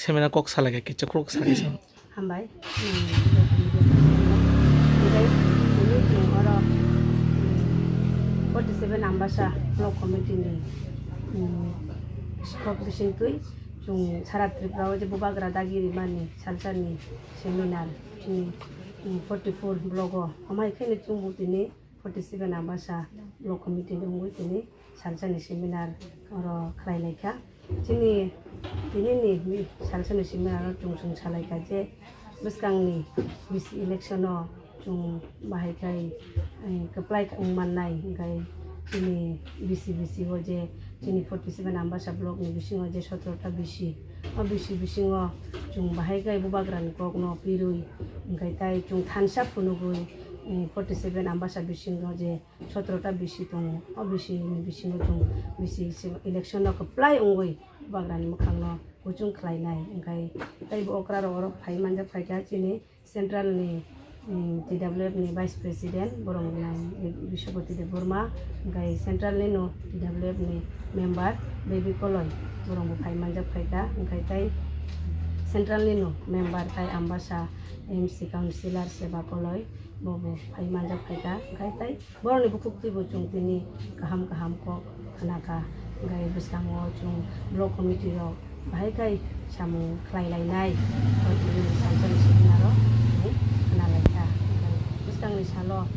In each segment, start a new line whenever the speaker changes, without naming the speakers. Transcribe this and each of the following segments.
seminar kok salah kayak cekrok salah sih.
Hambai. Jadi ini tuh orang 47 ambasa blok committee ni skop bising tuh jung syarat tripura aja buka geradagi mani salsani seminar ini 44 blogo amai kene jung ini 47 ambasa blok committee jung ini salsani seminar orang kelai leka ini nih salsani seminar jung salai kaje beskang nih bis election jung bahai kai keplai manai kai ini bisi hoje ini 47 ambasa blok ni bisi hoje 17 bisi jung bahai kai bubagran kok no pirui kai tai jung thansa punugui 47 ambasa bisi hoje 17 bisi tong bisi jung bisi election no keplai ongoi bubagran mukhang no ujung khlai nai kai tai bo okra ro phai manja phai ka chini central ni TWF ni Vice President borong nang Bishopati de Burma gai Central ni no TWF ni member Baby Koloy borong bukai manjak kaita gai tai Central ni no member tai ambasa MC Councilor Seba Koloy bobo pai manjak kaita gai tai borong ni bukukti bocung tini kaham ko kanaka gai beskango chung block committee ro bahai kai samu klai lai nai ko ini sanction sebenaro kenalai Bustang ni salo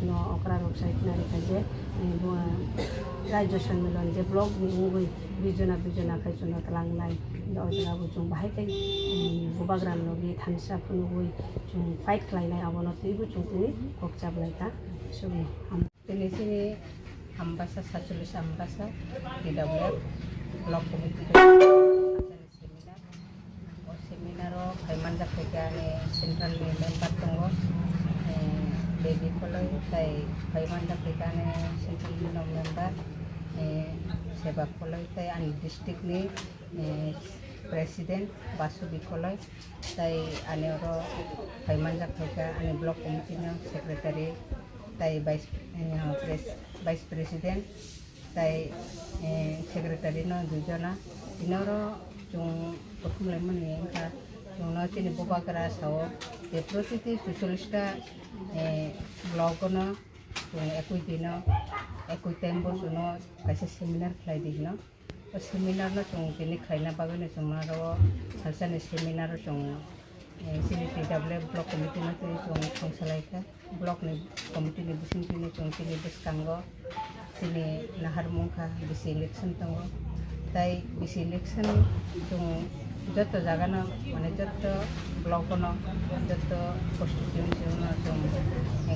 no okra rok site nari kaje graduation melon je blog ni ngui bijona kai jono talang nai do jara bu chung bahai kai bubagram no bi thansa phunugui chung fight klai nai abono tibu chung tini kokchap lai ta subi ham tini sini ambasa 47 ambasa TWF blog committee seminar kai manjak kai central ni member tonggo Baby Koloy tay kai manjak kai central ni member Seba Koloy tay an district ni president Basubi Koloy tay ane oro kai manjak kai ane block committee no secretary tay vice president tay secretary no dujona inoro jung perkum lemon ni ka jung no chini boba kara sao de protiti socialista blog no jung ekui tembo suno kaisa seminar khlai di no seminar no jung tini khlaina bagane jung ro halsani seminar jung sini TWF blog committee no jung khongsalai ka blog ni committee ni busing tini jung tini beskanggo sini nahar mungka bisi election tango tai bisi election jung joto jaga no mane joto blog no joto constituency no jung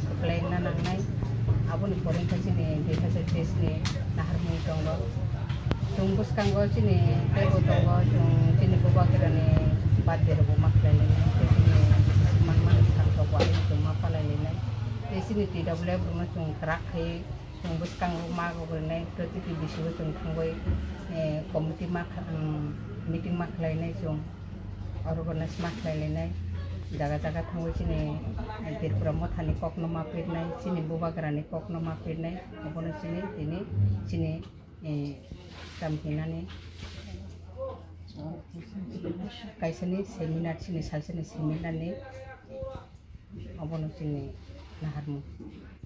keplay na nangnai aboni porin kasi ni data test ni nahar mung tango jung buskanggo sini tai botongo jung sini bubakira ni badir bu maklai ni sini man tangko wa jung mapalai ni sini TWF no jung kerak hai jung buskang rumah ko bernai protiti bisu jung thangoi komiti meeting maklai nai jung organize maklai nai jaga thangoi sini Tripura mothani kok no mapir nai sini bubagrani kok no mapir nai obono sini tamhinani kaisani seminar sini salsani seminar ni obono sini naharmu